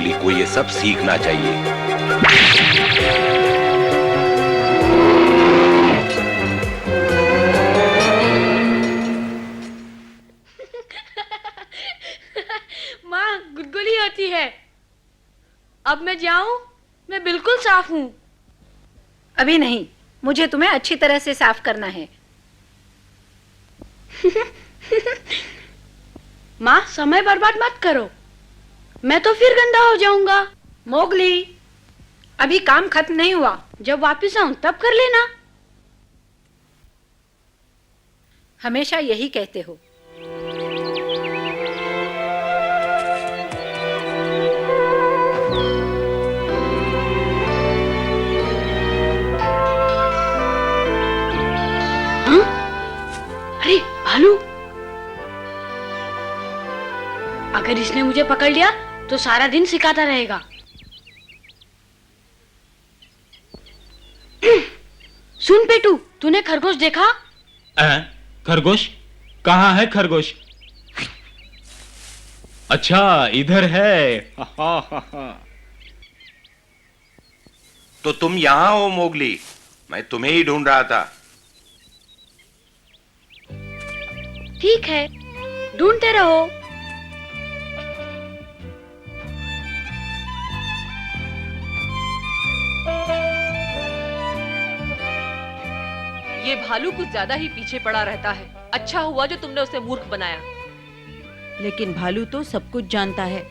Mowgli को ये सब सीखना चाहिए। माँ गुदगुली होती है। अब मैं जाऊं? मैं बिल्कुल साफ हूँ। अभी नहीं, मुझे तुम्हें अच्छी तरह से साफ करना है। माँ समय बर्बाद मत करो, मैं तो फिर गंदा हो जाऊंगा। मोगली, अभी काम खत्म नहीं हुआ। जब वापस आऊं तब कर लेना। हमेशा यही कहते हो। अरे भालू, अगर इसने मुझे पकड़ लिया तो सारा दिन सिखाता रहेगा। सुन पेटू, तूने खरगोश देखा? खरगोश? कहाँ है खरगोश? अच्छा, इधर है। तो तुम यहाँ हो मोगली, मैं तुम्हें ही ढूंढ रहा था। ठीक है, ढूंढते रहो। ये भालू कुछ ज्यादा ही पीछे पड़ा रहता है। अच्छा हुआ जो तुमने उसे मूर्ख बनाया। लेकिन भालू तो सब कुछ जानता है।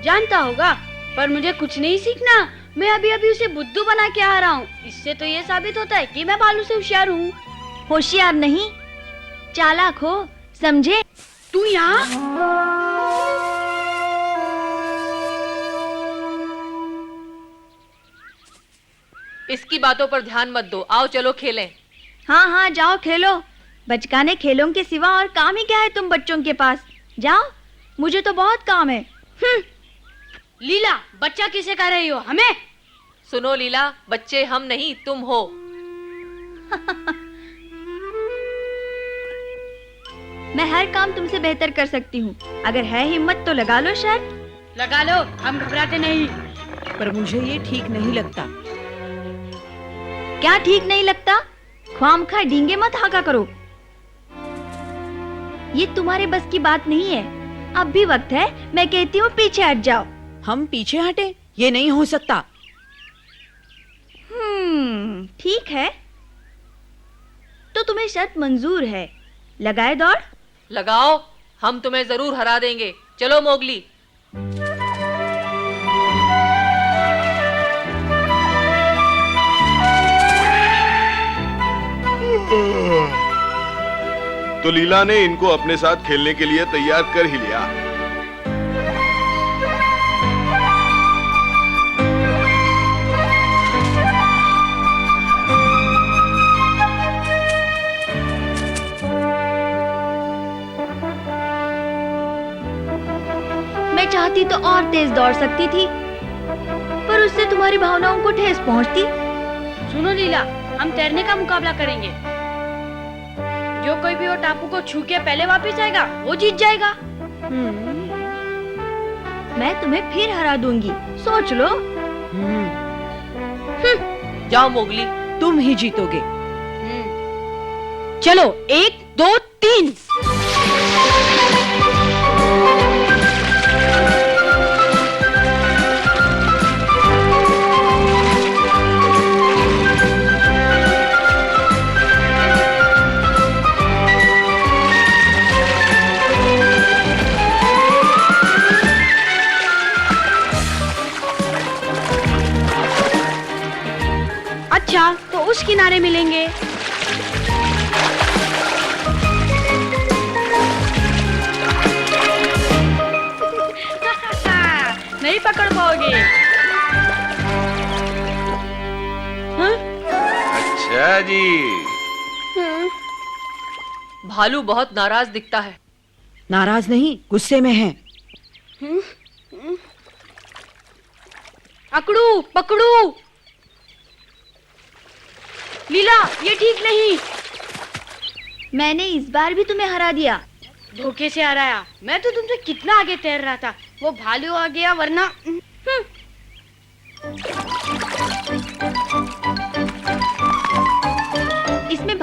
जानता होगा, पर मुझे कुछ नहीं सीखना। मैं अभी अभी उसे बुद्धू बना के आ रहा हूँ। इससे तो ये साबित होता है कि मैं भालू से होशियार हूँ। होशियार नहीं, चालाक हो, समझे? तू यहाँ? इसकी बातों पर ध्यान मत दो, आओ चलो खेलें। हाँ हाँ जाओ खेलो। बचकाने खेलों के सिवा और काम ही क्या है तुम बच्चों के पास? जाओ, मुझे तो बहुत काम है। लीला, बच्चा किसे कह रही हो? हमें? सुनो लीला, बच्चे हम नहीं तुम हो। मैं हर काम तुमसे बेहतर कर सकती हूँ। अगर है हिम्मत तो लगा लो शर्त। लगा लो, हम घबराते नहीं। पर मुझे ये ठीक नहीं लगता। क्या ठीक नहीं लगता? ख्वामखा डींगे मत हाका करो। ये तुम्हारे बस की बात नहीं है। अब भी वक्त है, मैं कहती हूँ पीछे हट जाओ। हम पीछे हटे? ये नहीं हो सकता। ठीक है, तो तुम्हें शर्त मंजूर है। लगाए दौड़? लगाओ, हम तुम्हें जरूर हरा देंगे। चलो मोगली। तो लीला ने इनको अपने साथ खेलने के लिए तैयार कर ही लिया। मैं चाहती तो और तेज दौड़ सकती थी, पर उससे तुम्हारी भावनाओं को ठेस पहुंचती। सुनो लीला, हम तैरने का मुकाबला करेंगे। जो कोई भी वो टापू को छू के पहले वापस आएगा वो जीत जाएगा। मैं तुम्हें फिर हरा दूंगी, सोच लो। जाओ मोगली। तुम ही जीतोगे। चलो, 1 2 3। अच्छा, तो उस किनारे मिलेंगे। नहीं पकड़ पाओगे। हाँ? अच्छा जी। भालू बहुत नाराज दिखता है। नाराज नहीं, गुस्से में है। पकड़ू पकड़ू। लीला, ये ठीक नहीं। मैंने इस बार भी तुम्हें हरा दिया। धोखे से हराया। मैं तो तुमसे कितना आगे तैर रहा था। वो भालू आ गया, वरना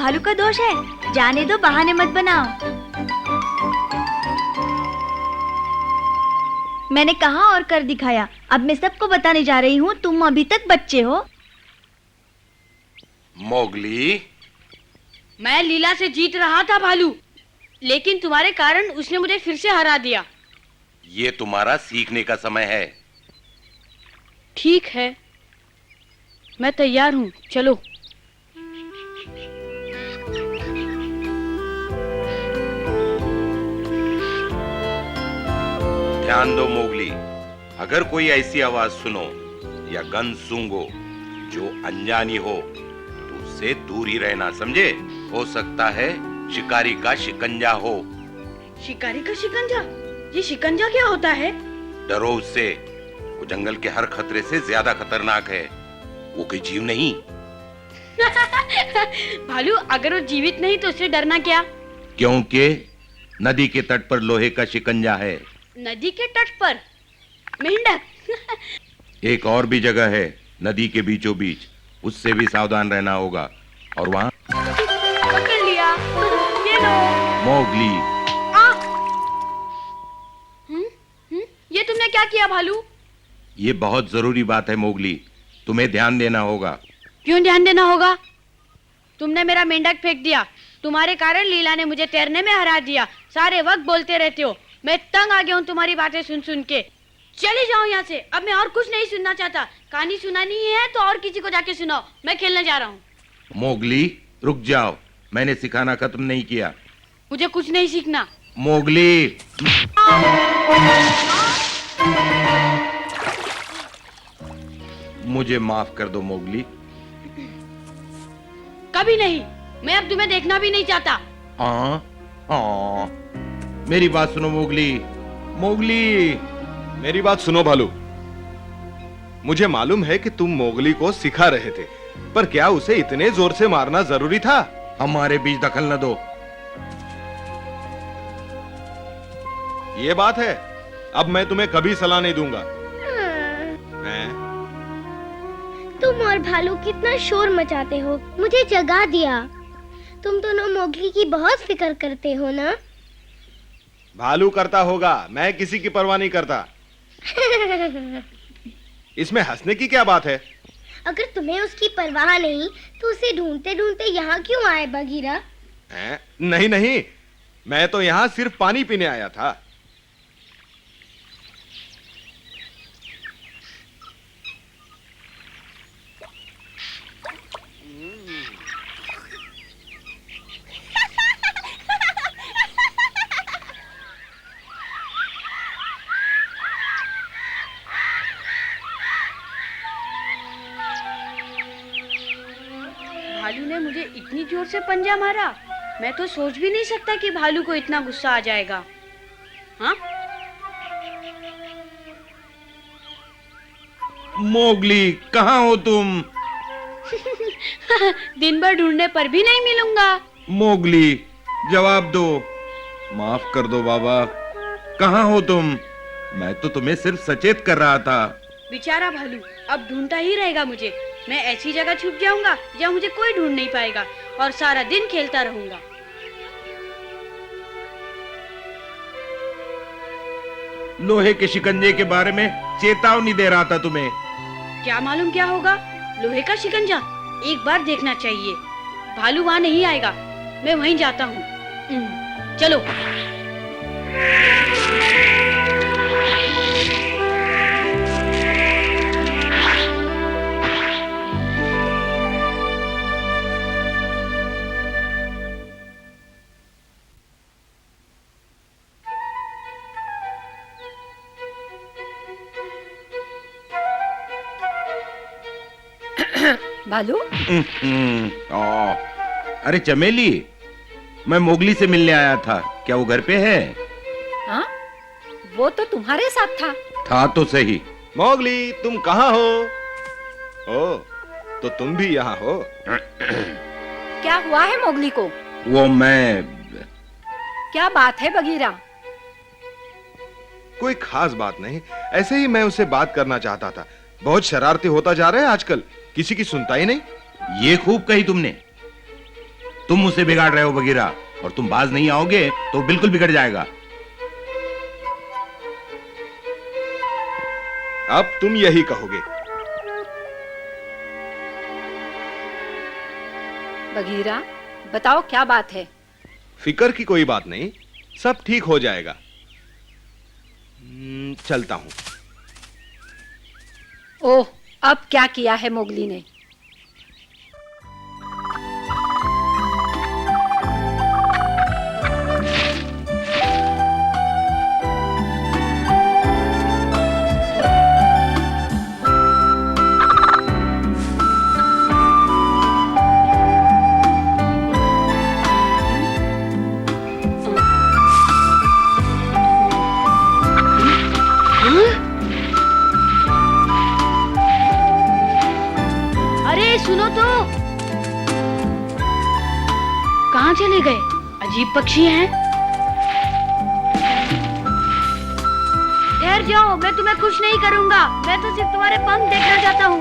भालू का दोष है? जाने दो, बहाने मत बनाओ। मैंने कहा और कर दिखाया। अब मैं सबको बताने जा रही हूँ, तुम अभी तक बच्चे हो। मोगली, मैं लीला से जीत रहा था भालू, लेकिन तुम्हारे कारण उसने मुझे फिर से हरा दिया। ये तुम्हारा सीखने का समय है। ठीक है, मैं तैयार हूँ, चलो। ध्यान दो मोगली, अगर कोई ऐसी आवाज सुनो या गंध सूंघो जो अनजानी हो तो उससे दूर ही रहना, समझे? हो सकता है शिकारी का शिकंजा हो। शिकारी का शिकंजा? ये शिकंजा क्या होता है? डरो उससे, वो जंगल के हर खतरे से ज्यादा खतरनाक है। वो कोई जीव नहीं। भालू, अगर वो जीवित नहीं तो उससे डरना क्या? क्योंकि नदी के तट पर लोहे का शिकंजा है। नदी के तट पर मेंढक? एक और भी जगह है नदी के बीचों बीच, उससे भी सावधान रहना होगा। और वहाँ पकड़ लिया। ये लो। मोगली, ये तुमने क्या किया भालू? ये बहुत जरूरी बात है मोगली, तुम्हें ध्यान देना होगा। क्यों ध्यान देना होगा? तुमने मेरा मेंढक फेंक दिया। तुम्हारे कारण लीला ने मुझे तैरने में हरा दिया। सारे वक्त बोलते रहते हो। मैं तंग आ गया हूँ तुम्हारी बातें सुन सुन के। चले जाओ यहाँ से, अब मैं और कुछ नहीं सुनना चाहता। कहानी सुनानी है तो और किसी को जाके सुनाओ, मैं खेलने जा रहा हूँ। मोगली, रुक जाओ, मैंने सिखाना खत्म नहीं किया। मुझे कुछ नहीं सीखना। मोगली, मुझे माफ कर दो मोगली। कभी नहीं, मैं अब तुम्हें देखना भी नहीं चाहता। हाँ, मेरी बात सुनो मोगली। मोगली, मेरी बात सुनो भालू। मुझे मालूम है कि तुम मोगली को सिखा रहे थे, पर क्या उसे इतने जोर से मारना जरूरी था? हमारे बीच दखल न दो। ये बात है, अब मैं तुम्हें कभी सलाह नहीं दूंगा। मैं तुम और भालू कितना शोर मचाते हो, मुझे जगा दिया। तुम दोनों मोगली की बहुत फिक्र करते हो ना? भालू करता होगा, मैं किसी की परवाह नहीं करता। इसमें हंसने की क्या बात है? अगर तुम्हें उसकी परवाह नहीं तो उसे ढूंढते ढूंढते यहाँ क्यों आए बगीरा? नहीं नहीं, मैं तो यहाँ सिर्फ पानी पीने आया था। भालू ने मुझे इतनी जोर से पंजा मारा, मैं तो सोच भी नहीं सकता कि भालू को इतना गुस्सा आ जाएगा। हाँ? मोगली, कहाँ हो तुम? दिन भर ढूंढने पर भी नहीं मिलूंगा। मोगली, जवाब दो। माफ कर दो बाबा, कहाँ हो तुम? मैं तो तुम्हें सिर्फ सचेत कर रहा था। बेचारा भालू अब ढूंढता ही रहेगा मुझे। मैं ऐसी जगह छुप जाऊंगा जहाँ मुझे कोई ढूंढ नहीं पाएगा और सारा दिन खेलता रहूंगा। लोहे के शिकंजे के बारे में चेतावनी दे रहा था तुम्हें। क्या मालूम क्या होगा? लोहे का शिकंजा एक बार देखना चाहिए। भालू वहां नहीं आएगा, मैं वहीं जाता हूँ। चलो। भालू, अरे चमेली, मैं मोगली से मिलने आया था, क्या वो घर पे है? हाँ, वो तो तुम्हारे साथ था तो सही। मोगली, तुम कहाँ हो? ओ, तो तुम भी यहाँ हो? क्या हुआ है मोगली को? वो मैं क्या बात है बगीरा? कोई खास बात नहीं, ऐसे ही मैं उससे बात करना चाहता था। बहुत शरारती होता जा रहा है आजकल, किसी की सुनता ही नहीं। ये खूब कही तुमने। तुम उसे बिगाड़ रहे हो बगीरा, और तुम बाज नहीं आओगे तो बिल्कुल बिगड़ जाएगा। अब तुम यही कहोगे। बगीरा, बताओ क्या बात है? फिकर की कोई बात नहीं, सब ठीक हो जाएगा। चलता हूं। ओह, अब क्या किया है मोगली ने? अरे सुनो तो, कहाँ चले गए? अजीब पक्षी हैं। ठहर जाओ, मैं तुम्हें कुछ नहीं करूंगा। मैं तो सिर्फ तुम्हारे पंख देखना चाहता हूँ।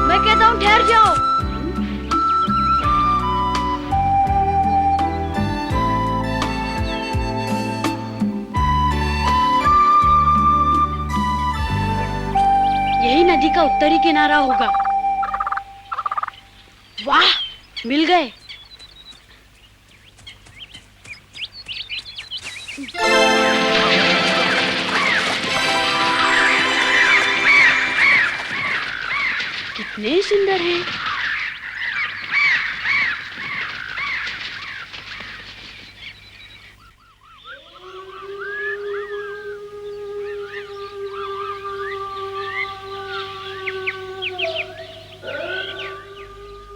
मैं कहता हूँ ठहर जाओ। यही नदी का उत्तरी किनारा होगा। वाह, मिल गए। कितने सुंदर हैं।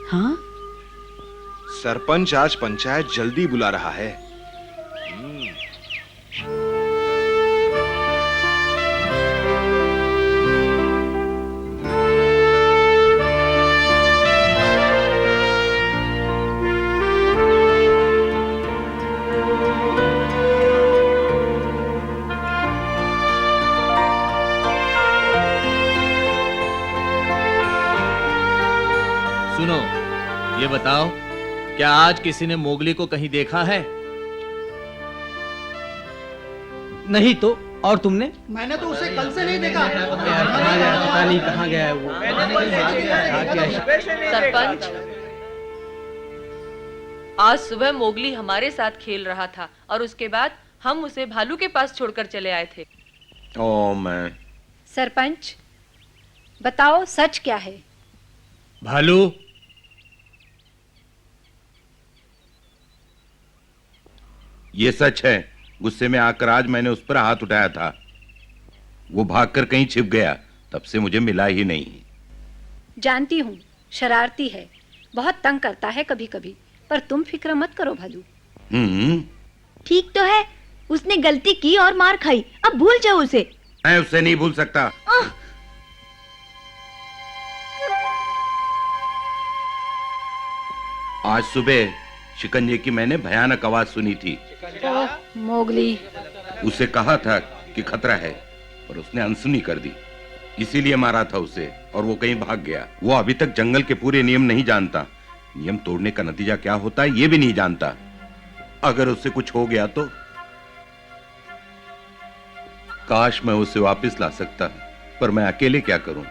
हाँ, सरपंच आज पंचायत जल्दी बुला रहा है। सुनो, ये बताओ, क्या आज किसी ने मोगली को कहीं देखा है? नहीं तो, और तुमने? मैंने तो उसे कल से नहीं देखा। कहाँ गया, पता नहीं कहाँ गया है वो। सरपंच, आज सुबह मोगली हमारे साथ खेल रहा था और उसके बाद हम उसे भालू के पास छोड़कर चले आए थे। ओ मैं। सरपंच, बताओ सच क्या है? भालू, ये सच है। गुस्से में आकर आज मैंने उस पर हाथ उठाया था। वो भागकर कहीं छिप गया, तब से मुझे मिला ही नहीं। जानती हूँ, शरारती है, बहुत तंग करता है कभी कभी, पर तुम फिक्र मत करो भालू। ठीक तो है, उसने गलती की और मार खाई, अब भूल जाओ उसे। मैं उसे नहीं भूल सकता। आज सुबह शिकंजे की मैंने भयानक आवाज सुनी थी। मोगली। उसे कहा था कि खतरा है, पर उसने अनसुनी कर दी, इसीलिए मारा था उसे, और वो कहीं भाग गया। वो अभी तक जंगल के पूरे नियम नहीं जानता। नियम तोड़ने का नतीजा क्या होता है ये भी नहीं जानता। अगर उससे कुछ हो गया तो काश मैं उसे वापस ला सकता, पर मैं अकेले क्या करूं।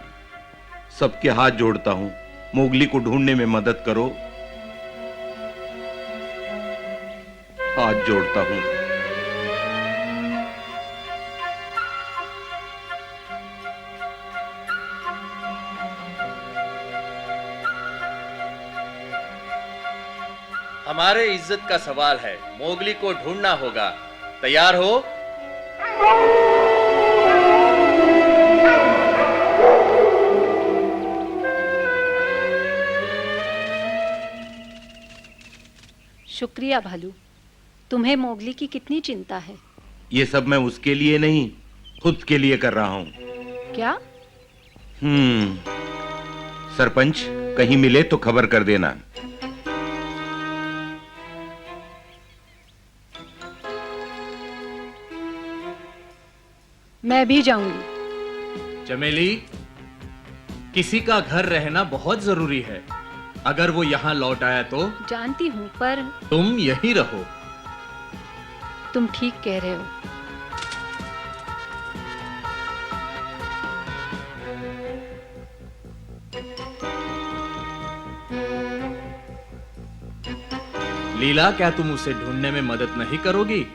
सबके हाथ जोड़ता हूं, मोगली को ढूंढने में मदद करो। हाथ जोड़ता हूं। हमारे इज्जत का सवाल है, मोगली को ढूंढना होगा। तैयार हो? शुक्रिया भालू, तुम्हें मोगली की कितनी चिंता है। ये सब मैं उसके लिए नहीं, खुद के लिए कर रहा हूं। क्या? सरपंच, कहीं मिले तो खबर कर देना। मैं भी जाऊंगी। चमेली, किसी का घर रहना बहुत जरूरी है। अगर वो यहाँ लौट आया तो? जानती हूँ, पर तुम यहीं रहो। तुम ठीक कह रहे हो। लीला, क्या तुम उसे ढूंढने में मदद नहीं करोगी?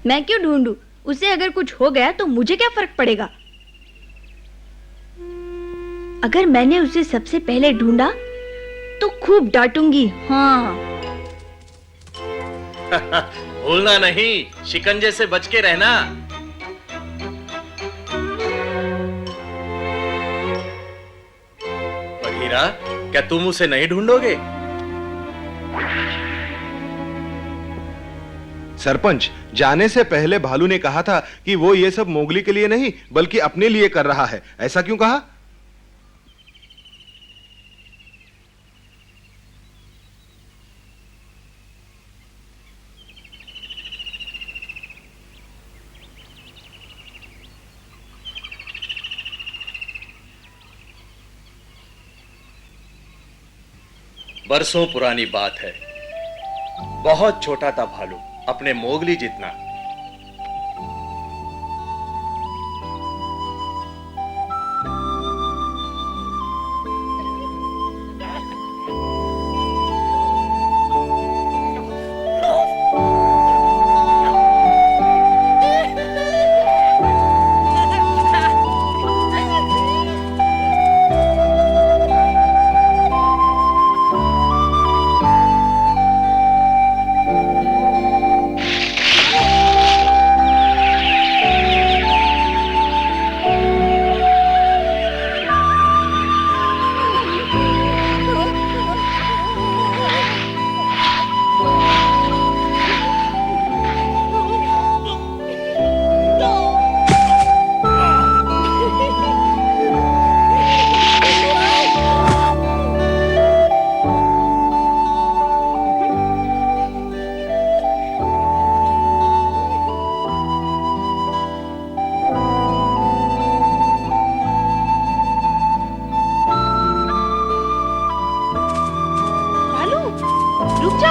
मैं क्यों ढूंढूं? उसे अगर कुछ हो गया तो मुझे क्या फर्क पड़ेगा? अगर मैंने उसे सबसे पहले ढूंढा तो खूब डांटूंगी। हाँ। भूलना नहीं, शिकंजे से बच के रहना। बघीरा, क्या तुम उसे नहीं ढूंढोगे? सरपंच, जाने से पहले भालू ने कहा था कि वो ये सब मोगली के लिए नहीं बल्कि अपने लिए कर रहा है। ऐसा क्यों कहा? बरसों पुरानी बात है। बहुत छोटा था भालू, अपने मोगली जितना।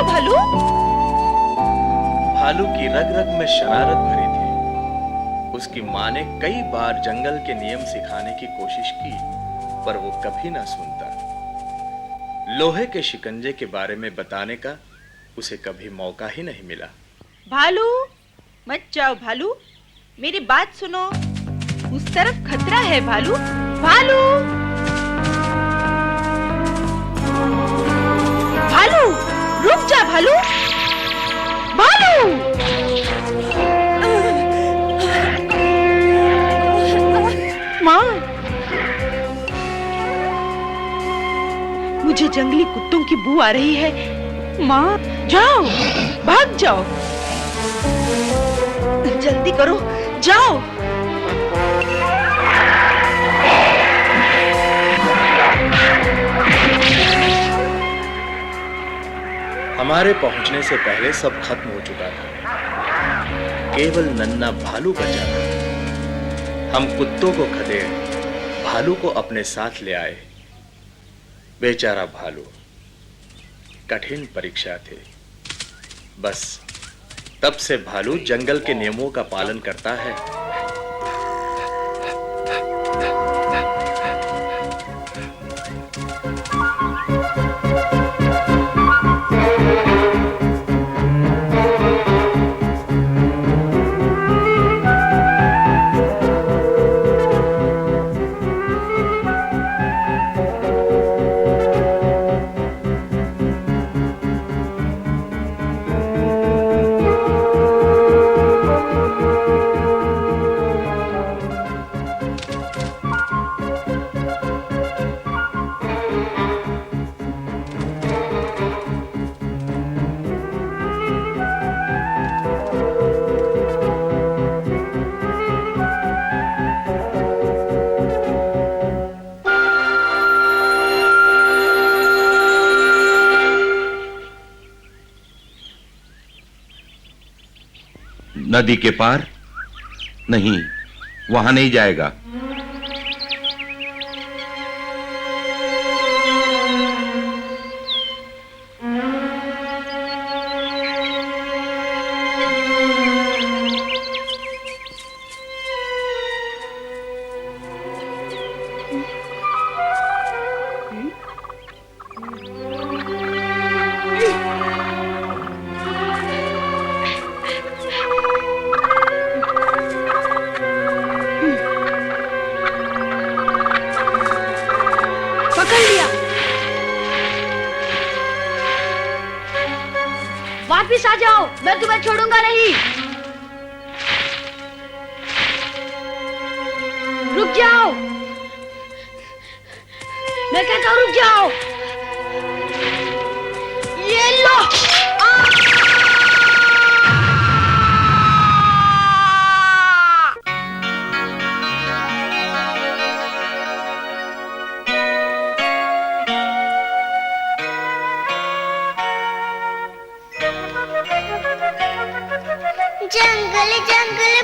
भालू? भालू की रग रग में शरारत भरी थी। उसकी माँ ने कई बार जंगल के नियम सिखाने की कोशिश की, पर वो कभी ना सुनता। लोहे के शिकंजे के बारे में बताने का उसे कभी मौका ही नहीं मिला। भालू, मत जाओ भालू, मेरी बात सुनो। उस तरफ खतरा है भालू। भालू, भालू, रुक जा भालू। भालू, माँ, मुझे जंगली कुत्तों की बू आ रही है। माँ, जाओ, भाग जाओ, जल्दी करो, जाओ। हमारे पहुंचने से पहले सब खत्म हो चुका था। केवल नन्हा भालू बचा था। हम कुत्तों को खदेड़ भालू को अपने साथ ले आए। बेचारा भालू, कठिन परीक्षा थी। बस तब से भालू जंगल के नियमों का पालन करता है। नदी के पार? नहीं, वहां नहीं जाएगा। जाओ, मैं तुम्हें छोड़ूंगा नहीं। रुक जाओ, मैं कहता हूँ रुक जाओ। ये लो। जंगल जंगल